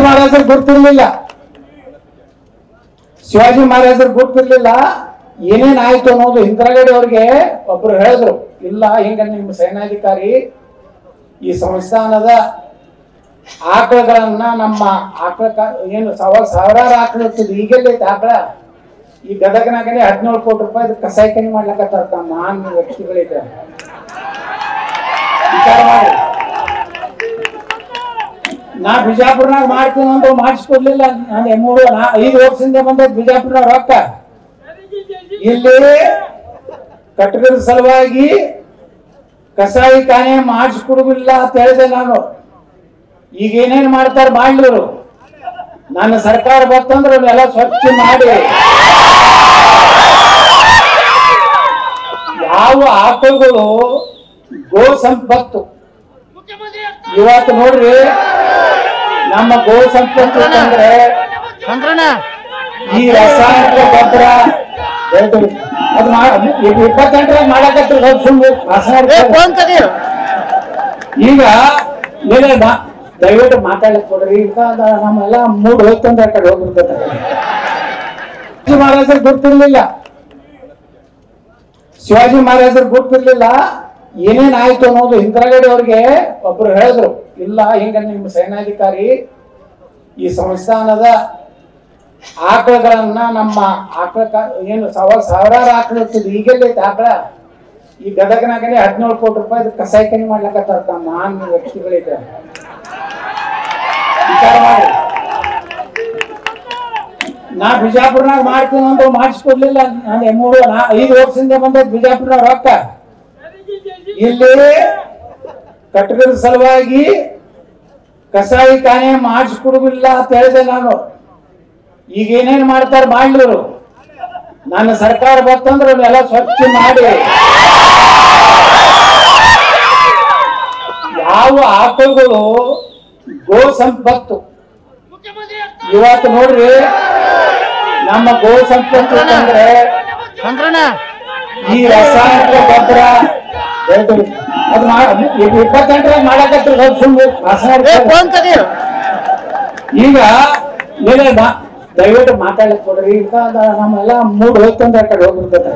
ಮಹಾರಾಜರು ಗೊತ್ತಿರ್ಲಿಲ್ಲ, ಶಿವಾಜಿ ಮಹಾರಾಜರು ಗೊತ್ತಿರ್ಲಿಲ್ಲ ಏನೇನ್ ಆಯ್ತು ಅನ್ನೋದು. ಇಂದಿರಾಗಡಿ ಅವ್ರಿಗೆ ಒಬ್ರು ಹೇಳಿದ್ರು, ಇಲ್ಲ ಹಿಂಗ ನಿಮ್ಮ ಸೇನಾಧಿಕಾರಿ ಈ ಸಂಸ್ಥಾನದ ಆಕಳಗಳನ್ನ ನಮ್ಮ ಆಕಳ ಏನು ಸಾವಿರಾರು ಆಕಳ ಇರ್ತದೆ, ಈಗೆಲ್ಲೈತೆ ಆಕಳ. ಈ ಗದಗನಾಗನೇ 17 ಕೋಟಿ ರೂಪಾಯಿ ಕಸಾಯಿಖಾನೆ ಮಾಡ್ಲಕತ್ತಾರ ಮಹಾನ್ ವ್ಯಕ್ತಿಗಳಿದೆ. ವಿಚಾರ ಮಾಡಿ. ನಾ ಬಿಜಾಪುರ್ನಾಗ ಮಾಡ್ತೀನಿ ಅಂತ ಮಾಡಿಸ್ಕೊಡ್ಲಿಲ್ಲ. ನಾನು 5 ವರ್ಷದಿಂದ ಬಂದದ್ದು ಬಿಜಾಪುರ್ನಾಗ ರೊಕ್ಕ. ಇಲ್ಲಿ ಕಟ್ಟಡದ ಸಲುವಾಗಿ ಕಸಾಯಿಖಾನೆ ಮಾಡಿಸ್ಕೊಡುದಿಲ್ಲ ಅಂತ ಹೇಳಿದೆ ನಾನು. ಈಗ ಏನೇನ್ ಮಾಡ್ತಾರ ಮಾಡ್ಲಿರು. ನನ್ನ ಸರ್ಕಾರ ಬರ್ತಂದ್ರೆ ಅವನ್ನೆಲ್ಲ ಸ್ವಚ್ಛ ಮಾಡಿ ಯಾವ ಆಕಳುಗಳು ಗೋ ಸಂಪತ್ತು ಇವತ್ತು ನೋಡ್ರಿ. ನಮ್ಮ ಗೋ ಸಂಪತ್ತು ಅಂದ್ರೆ ಈ ರಾಸಾಯನಿಕ ಗೊಬ್ಬರ ಅದು 28 ಮಾಡಕತ್ತಿ ಈಗ ದಯವಿಟ್ಟು ಮಾತಾಡಕ್ ಕೊಡ್ರಿ. ಈಗ ನಮ್ಮೆಲ್ಲ ಮೂಡ್ ಹೋಗ್ತಂದ್ರೆ ಆ ಕಡೆ ಹೋಗ್ಬಿಡ್ತದೆ. ಮಹಾರಾಜರು ಗೊತ್ತಿರ್ಲಿಲ್ಲ, ಶಿವಾಜಿ ಮಹಾರಾಜರು ಗೊತ್ತಿರ್ಲಿಲ್ಲ ಏನೇನ್ ಆಯ್ತು ಅನ್ನೋದು. ಇಂದಿರಾಗಡಿ ಅವ್ರಿಗೆ ಒಬ್ರು ಹೇಳಿದ್ರು, ಇಲ್ಲ ಹಿಂಗ ನಿಮ್ಮ ಸೇನಾಧಿಕಾರಿ ಈ ಸಂಸ್ಥಾನದ ಆಕಳಗಳನ್ನ ನಮ್ಮ ಆಕಳ ಏನು ಸಾವಿರಾರು ಆಕಳ ಇರ್ತದೆ, ಈಗೆಲ್ಲೈತೆ ಆಕಳ. ಈ ಗದಗನಾಗನೇ 17 ಕೋಟಿ ರೂಪಾಯಿ ಕಸಾಯಿಖಾನೆ ಮಾಡ್ಲಕತ್ತಾರ ಮಹಾನ್ ವ್ಯಕ್ತಿಗಳಿದೆ. ವಿಚಾರ ಮಾಡಿ. ನಾ ಬಿಜಾಪುರ್ನಾಗ ಮಾಡ್ತೀನಿ ಅಂತ ಮಾಡಿಸ್ಕೊಡ್ಲಿಲ್ಲ. ನಾನು 5 ವರ್ಷದಿಂದ ಬಂದದ್ದು ಬಿಜಾಪುರ್ನಾಗ ರೊಕ್ಕ. ಇಲ್ಲಿ ಕಟ್ಟಡದ ಸಲುವಾಗಿ ಕಸಾಯಿಖಾನೆ ಮಾಡಿಸ್ಕೊಡುದಿಲ್ಲ ಅಂತ ಹೇಳಿದೆ ನಾನು. ಈಗ ಏನೇನ್ ಮಾಡ್ತಾರ ಮಾಡ್ಲಿರು. ನನ್ನ ಸರ್ಕಾರ ಬರ್ತಂದ್ರೆ ಅವನ್ನೆಲ್ಲ ಸ್ವಚ್ಛ ಮಾಡಿ ಯಾವ ಆಕಳುಗಳು ಗೋ ಸಂಪತ್ತು ಇವತ್ತು ನೋಡ್ರಿ. ನಮ್ಮ ಗೋ ಸಂಪತ್ತು ಅಂದ್ರೆ ಈ ರಾಸಾಯನಿಕ ಗೊಬ್ಬರ ಅದು 28 ಮಾಡಕತ್ತಿ ಈಗ ದಯವಿಟ್ಟು ಮಾತಾಡಕ್ ಕೊಡ್ರಿ. ಈಗ ನಮ್ಮೆಲ್ಲ ಮೂಡ್ ಹೋಗ್ತಂದ್ರೆ ಆ ಕಡೆ ಹೋಗ್ಬಿಡ್ತದೆ.